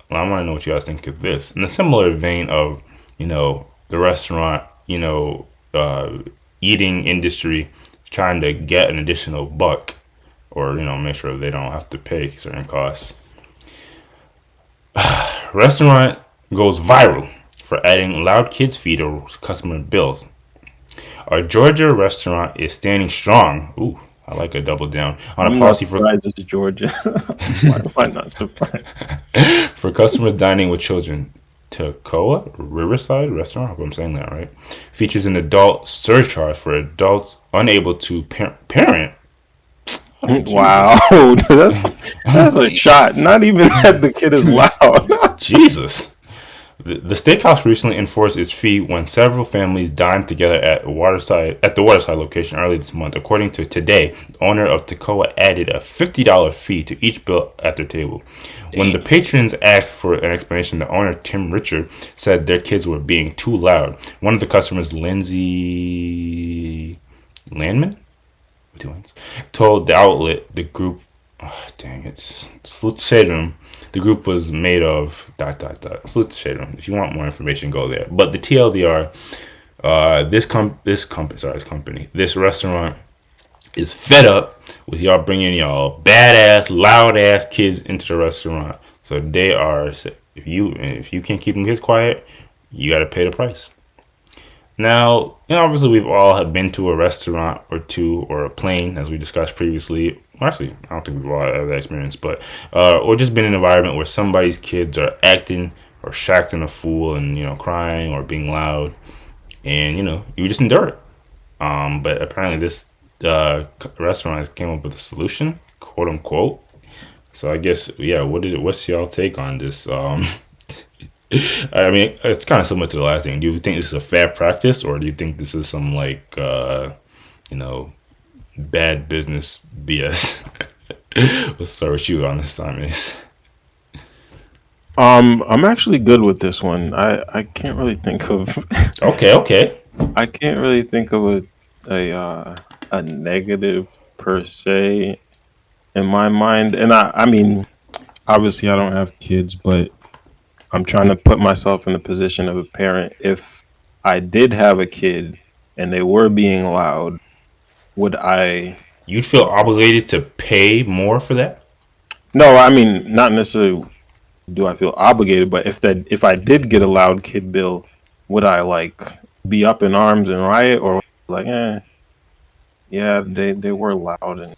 Well, I want to know what you guys think of this. In a similar vein of, the restaurant, eating industry trying to get an additional buck or, make sure they don't have to pay certain costs. Restaurant goes viral for adding loud kids' fee to customer bills. Our Georgia restaurant is standing strong. Ooh, I like a double down on a I'm not policy for surprised it's Georgia. Why am I not surprised? for customers dining with children. Toccoa Riverside Restaurant, I hope I'm saying that right, features an adult surcharge for adults unable to parent. Oh, Wow, Jesus. that's a shot. Not even that the kid is loud. Jesus. The steakhouse recently enforced its fee when several families dined together at the Waterside location early this month. According to Today, the owner of Toccoa added a $50 fee to each bill at their table. When the Damn. patrons asked for an explanation, the owner, Tim Richard, said their kids were being too loud. One of the customers, Lindsay Landman, told the outlet the group, oh, dang, it's Salute to Shade Room. The group was made of dot dot dot. Salute to Shade Room. If you want more information, go there. But the TLDR, this company, this restaurant is fed up with y'all bringing y'all badass, loud ass kids into the restaurant. So they are. If you can't keep them kids quiet, you got to pay the price. Now, obviously, we've all have been to a restaurant or two or a plane, as we discussed previously. Well, actually, I don't think we've all had that experience, but or just been in an environment where somebody's kids are acting or acting a fool and crying or being loud, and you just endure it. But apparently, this restaurant has came up with a solution, quote unquote. So I guess, yeah. What's y'all take on this? I mean, it's kind of similar to the last thing. Do you think this is a fair practice, or do you think this is some like, you know, bad business BS? Let's start with you on this time, is. I'm actually good with this one. I can't really think of Okay, okay. I can't really think of a negative per se in my mind. And I mean, obviously I don't have kids, but I'm trying to put myself in the position of a parent. If I did have a kid and they were being loud, would I? You'd feel obligated to pay more for that? No, I mean not necessarily. Do I feel obligated? But if I did get a loud kid bill, would I like be up in arms and riot, or like, yeah, they were loud, and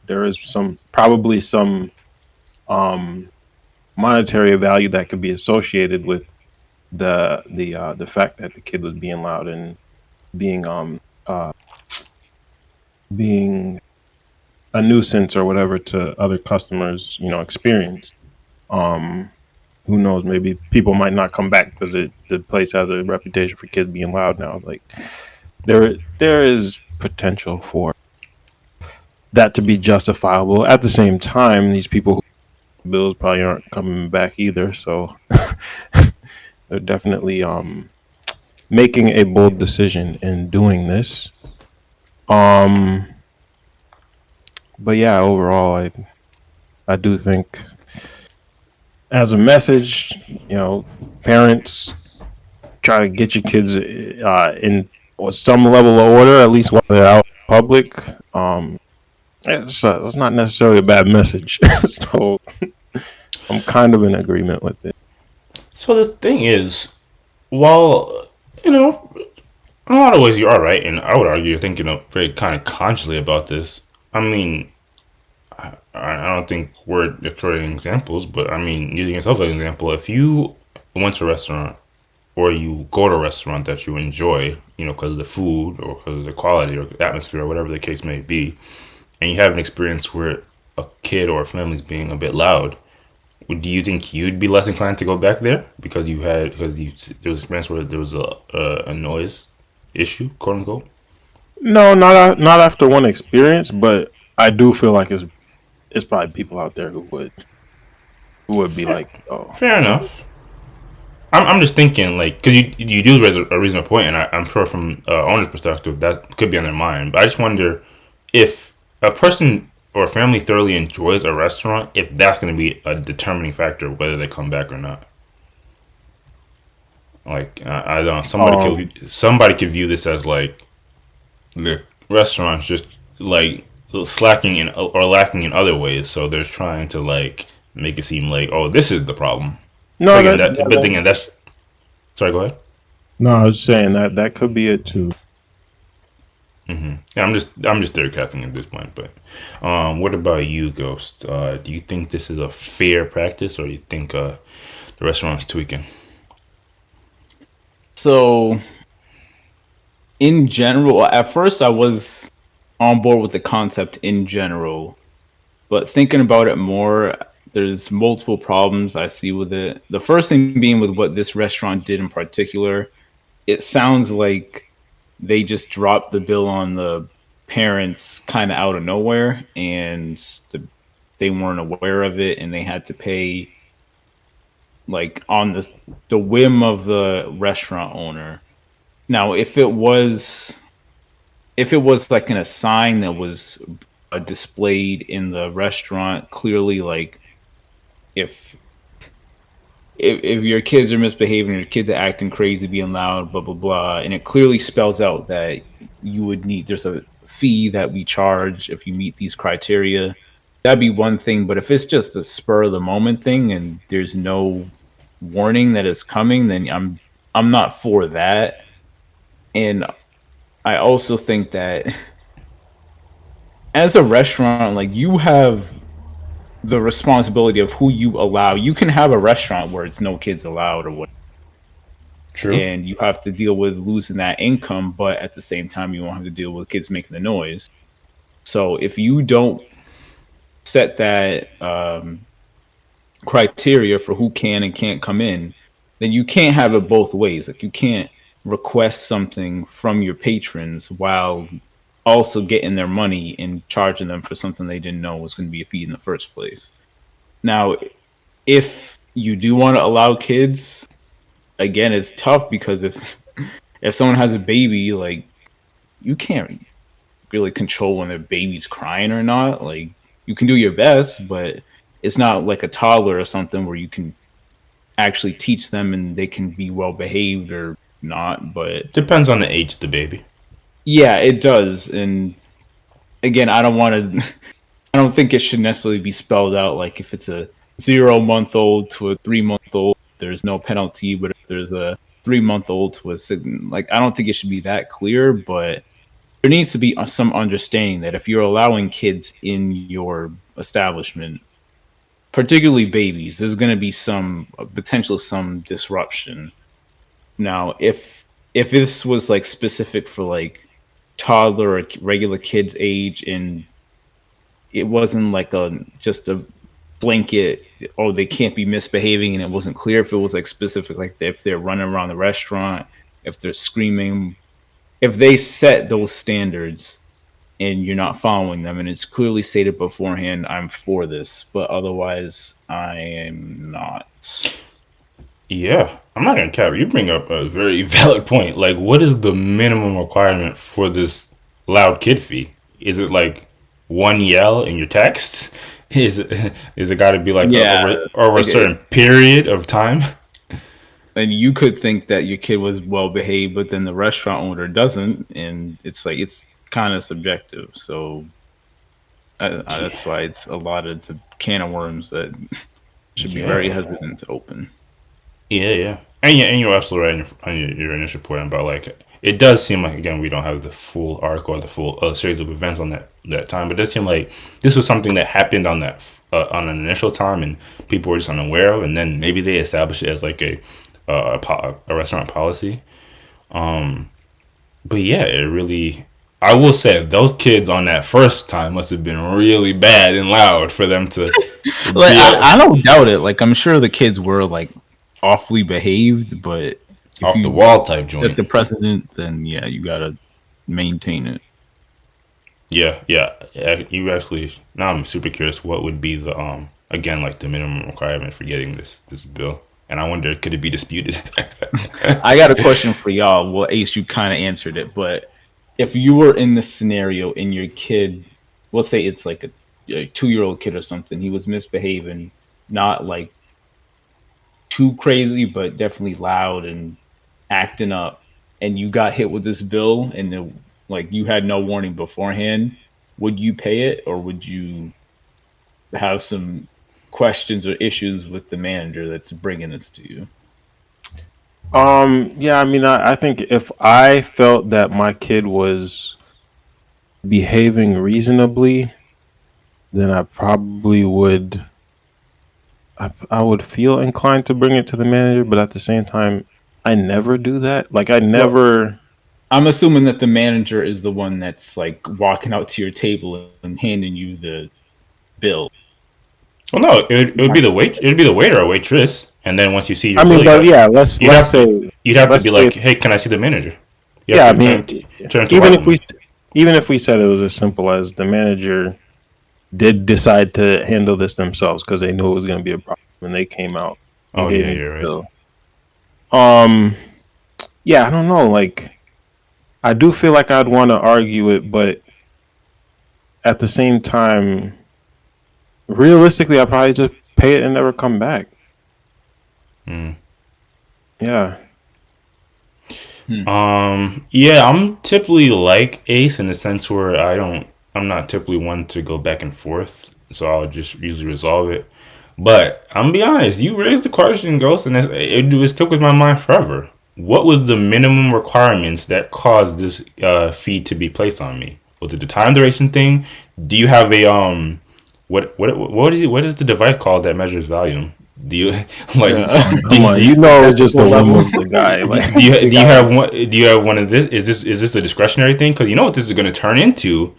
there is some probably some um monetary value that could be associated with the fact that the kid was being loud and being uh being a nuisance or whatever to other customers, experience. Um, who knows? Maybe people might not come back because the place has a reputation for kids being loud now. Like there is potential for that to be justifiable. At the same time, these people who bills probably aren't coming back either, so they're definitely making a bold decision in doing this. Um, but yeah, overall, I do think as a message, parents try to get your kids in some level of order, at least while they're out in public. It's not necessarily a bad message. So I'm kind of in agreement with it. So the thing is, while, in a lot of ways you are right, and I would argue you're thinking of very kind of consciously about this. I mean, I don't think we're exploiting examples, but I mean, using yourself as an example, if you went to a restaurant or you go to a restaurant that you enjoy, because of the food or because of the quality or the atmosphere or whatever the case may be, and you have an experience where a kid or a family's being a bit loud, do you think you'd be less inclined to go back there there was an experience where there was a noise issue, quote unquote? No, not after one experience, but I do feel like it's probably people out there who would be Fair, like, oh, fair enough. I'm just thinking, like, because you do raise a reasonable point, and I'm sure from owner's perspective that could be on their mind. But I just wonder if a person or a family thoroughly enjoys a restaurant if that's going to be a determining factor of whether they come back or not. Like I don't know, Um, somebody could view this as like the restaurant's just like slacking in or lacking in other ways, so they're trying to like make it seem like, oh, this is the problem. But no, again, that, that that, but that again, that's sorry. Go ahead. no, I was saying that that could be it too. Yeah, I'm just third casting at this point. But what about you, Ghost? Do you think this is a fair practice, or you think the restaurant's tweaking? So in general, at first I was on board with the concept in general, but thinking about it more, there's multiple problems I see with it. The first thing being with what this restaurant did in particular, it sounds like they just dropped the bill on the parents kind of out of nowhere, and they weren't aware of it, and they had to pay like on the whim of the restaurant owner. Now, if it was like in a sign that was displayed in the restaurant, clearly like if if your kids are misbehaving, your kids are acting crazy, being loud, blah blah blah, and it clearly spells out that you would need there's a fee that we charge if you meet these criteria. That'd be one thing, but if it's just a spur of the moment thing and there's no warning that it's coming, then I'm not for that. And I also think that as a restaurant, like you have the responsibility of who you allow. You can have a restaurant where it's no kids allowed or what, True. and you have to deal with losing that income, but at the same time, you won't have to deal with kids making the noise. So if you don't set that criteria for who can and can't come in, then you can't have it both ways. Like you can't request something from your patrons while also getting their money and charging them for something they didn't know was going to be a fee in the first place. Now, if you do want to allow kids, again, it's tough because if someone has a baby, like you can't really control when their baby's crying or not. Like you can do your best, but it's not like a toddler or something where you can actually teach them and they can be well behaved or not. But Depends on the age of the baby. yeah, it does. And again, I don't want to. I don't think it should necessarily be spelled out like if it's a 0 month old to a 3 month old, there's no penalty. But if there's a 3 month old to a like, I don't think it should be that clear. But there needs to be some understanding that if you're allowing kids in your establishment, particularly babies, there's going to be some potential some disruption. Now, if this was like specific for like toddler or regular kids age and it wasn't like a just a blanket, oh, they can't be misbehaving, and it wasn't clear if it was like specific, like if they're running around the restaurant, if they're screaming, if they set those standards and you're not following them and it's clearly stated beforehand, I'm for this, but otherwise I am not. Yeah, I'm not gonna cap. You bring up a very valid point. Like, what is the minimum requirement for this loud kid fee? Is it like one yell in your text? Is it got to be like Yeah, over a like certain period of time? and you could think that your kid was well behaved, but then the restaurant owner doesn't, and it's like it's kind of subjective. So that's why it's a can of worms that should be very Yeah, hesitant to open. yeah. And you're absolutely right on your initial point about like it does seem like again we don't have the full arc or the full series of events on that time, but it does seem like this was something that happened on that on an initial time and people were just unaware of, and then maybe they established it as like a restaurant policy. But yeah, it really. I will say those kids on that first time must have been really bad and loud for them to Like be I don't doubt it. Like I'm sure the kids were like awfully behaved, but if off the you wall type set joint. the precedent, then yeah, you gotta maintain it. Yeah. You actually now I'm super curious. What would be the again like the minimum requirement for getting this bill? And I wonder could it be disputed? I got a question for y'all. Well, Ace, you kind of answered it, but if you were in this scenario and your kid, let's say it's like a 2-year-old kid or something. He was misbehaving, not like too crazy, but definitely loud and acting up. And you got hit with this bill, and then like you had no warning beforehand. Would you pay it, or would you have some questions or issues with the manager that's bringing this to you? Yeah, I mean, I think if I felt that my kid was behaving reasonably, then I probably would. I would feel inclined to bring it to the manager, but at the same time, I never do that. Like, I Well, never. I'm assuming that the manager is the one that's like walking out to your table and handing you the bill. Well, no, it would be the wait. It would be the waiter or waitress, and then once you see your I bill, mean, but yeah, let's you'd let's have say you'd have to let's be say like, "Hey, can I see the manager?" You yeah. I have to mean, turn to even white if we woman. even if we said it was as simple as the manager did decide to handle this themselves because they knew it was going to be a problem when they came out and Oh gave yeah, me the you're right. bill. Um, yeah, I don't know. Like, I do feel like I'd want to argue it, but at the same time, realistically, I'd probably just pay it and never come back. Mm. Yeah. Yeah, I'm typically like Ace in the sense where I'm not typically one to go back and forth, so I'll just usually resolve it. But I'm gonna be honest, you raised the question, Ghost, and it stuck with my mind forever. What was the minimum requirements that caused this fee to be placed on me? Was it the time duration thing? Do you have a what is the device called that measures volume? Do you like Yeah. Come on, you The know, it's just a decibel whim level. of the guy. Like, do the you guy. have one? Do you have one of this? Is this a discretionary thing? Because you know what this is going to turn into.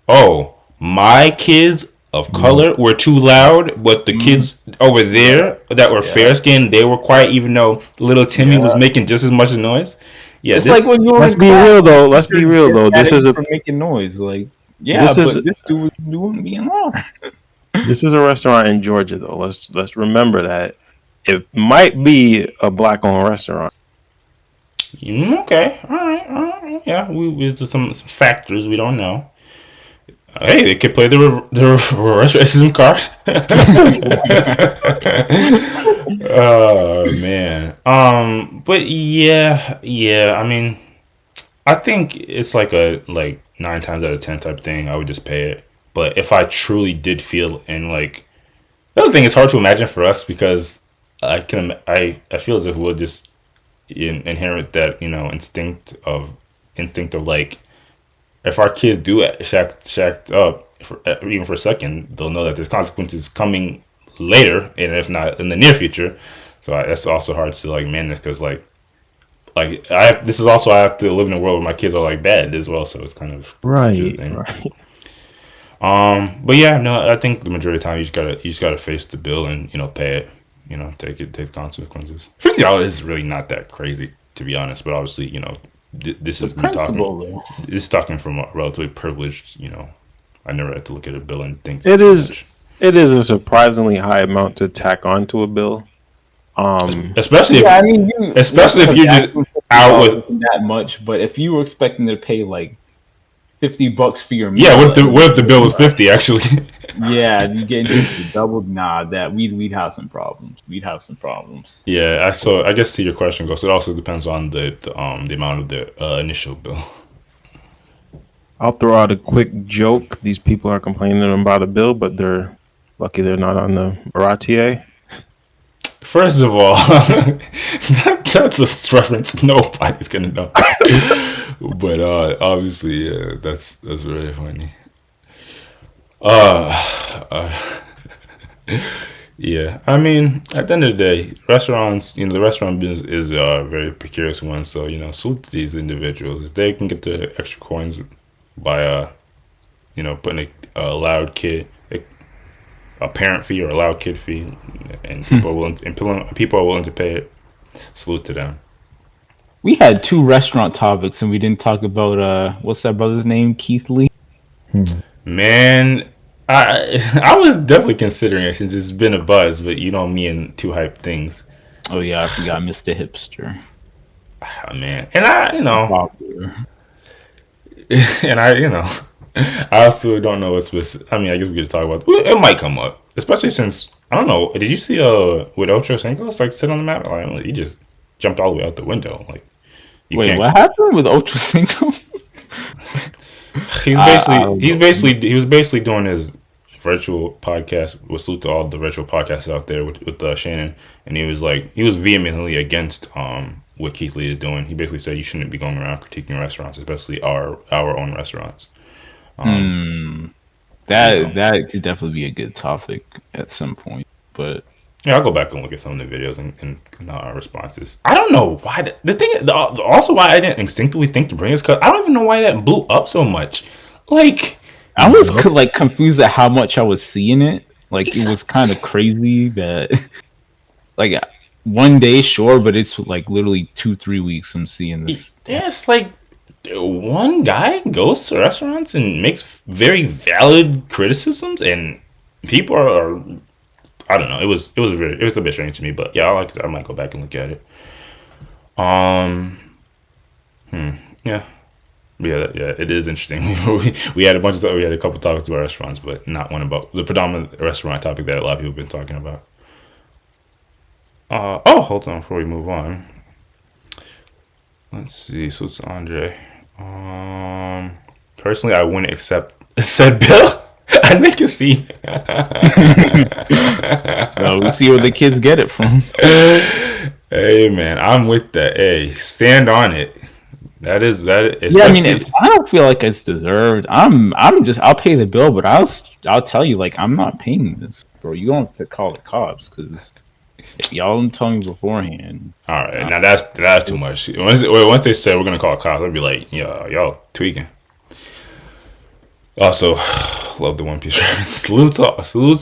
Oh, my kids of color were too loud, but the Mhm. kids over Yeah, there that were yeah, fair skinned, they were quiet, even though little Timmy was yeah. making just as much noise. Yeah, It's like this. when you were Let's in be class real and the though. Let's be teacher real gets though. mad at you for making noise. Like, yeah, This is but this dude was doing being loud. this is a restaurant in Georgia though. Let's remember that it might be a black owned restaurant. Okay, all right, yeah. There's some factors we don't know. Hey, they could play the reverse racism card. What? Oh man. But yeah. I mean, I think it's like a 9 times out of 10 type thing. I would just pay it. But if I truly did feel and like the other thing, it's hard to imagine for us because I feel as if we'll just inherit that instinct of like if our kids do it shacked up even for a second, they'll know that there's consequences coming later, and if not in the near future. So that's also hard to like manage because this is also I have to live in a world where my kids are like bad as well, so it's kind of the Right, thing. right. But yeah, no, I think the majority of the time you just gotta face the bill and pay it. Take the consequences. $50 is really not that crazy to be honest, but obviously this The is me talking. principle, though. This is talking from a relatively privileged. I never had to look at a bill and think It too is much. it is a surprisingly high amount to tack onto a bill. Um, Especially Yeah, I if mean, you especially lifting if a you're just vacuum out $50 with isn't that much, but if you were expecting to pay like $50 for your yeah. What meal if the and what if the bill was 50 actually? yeah, you getting hit with the double, nah, that we'd have some problems. We'd have some problems. Yeah, I guess to your question goes. It also depends on the amount of the initial bill. I'll throw out a quick joke. These people are complaining about a bill, but they're lucky they're not on the Baratier. First of all, that's a reference nobody's gonna know. But obviously, yeah, that's very funny. Uh, yeah, I mean, at the end of the day, restaurants, the restaurant business is a very precarious one. So salute to these individuals. If they can get the extra coins by putting a loud kid, a parent fee or a loud kid fee, and people are willing to pay it. Salute to them. We had two restaurant topics and we didn't talk about what's that brother's name? Keith Lee. Man, I was definitely considering it since it's been a buzz, but me and two hype things. Oh yeah, I forgot Mr. Hipster. Ah, man, and I Popular. and I I also don't know what's specific. I mean, I guess we could talk about it. Might come up, especially since I don't know. Did you see with Ocho Cinco's like sit on the map? Like he just jumped all the way out the window. Like you Wait, can't. what happened with Ultra Cinco? He was basically doing his virtual podcast. With salute to all the virtual podcasts out there with Shannon, and he was vehemently against what Keith Lee is doing. He basically said you shouldn't be going around critiquing restaurants, especially our own restaurants. That could definitely be a good topic at some point, but yeah, I'll go back and look at some of the videos and our responses. I don't know why the thing. Also, why I didn't instinctively think to bring this, because I don't even know why that blew up so much. Like, I was like confused at how much I was seeing it. Like, it was kind of crazy that, like, one day, sure, but it's like literally 2-3 weeks I'm seeing this. Yeah, it's like one guy goes to restaurants and makes very valid criticisms, and people are I don't know. It was a bit strange to me, but yeah, I might go back and look at it. Yeah. Yeah, it is interesting. we had a couple topics about restaurants, but not one about the predominant restaurant topic that a lot of people have been talking about. Hold on before we move on. Let's see. So it's Andre. Personally, I wouldn't accept said bill. I'd make a scene. Well, we'll see where the kids get it from. Hey man, I'm with that. Hey, stand on it. That is. Yeah, I mean, if I don't feel like it's deserved, I'll pay the bill, but I'll tell you, like, I'm not paying this, bro. You don't have to call the cops because if y'all don't tell me beforehand. All right, now that's too much. Once they said we're gonna call cops, I'd be like, yeah, y'all tweaking. Also, love the One Piece reference. Salute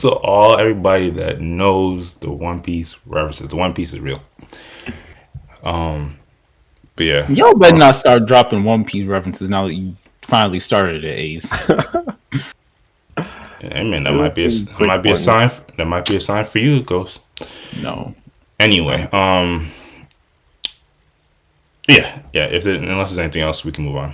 to everybody that knows the One Piece references. The One Piece is real. But yeah, y'all better not start dropping One Piece references now that you finally started at Ace. I mean, that might be a sign. That might be a sign for you, Ghost. No. Anyway, yeah. Unless there's anything else, we can move on.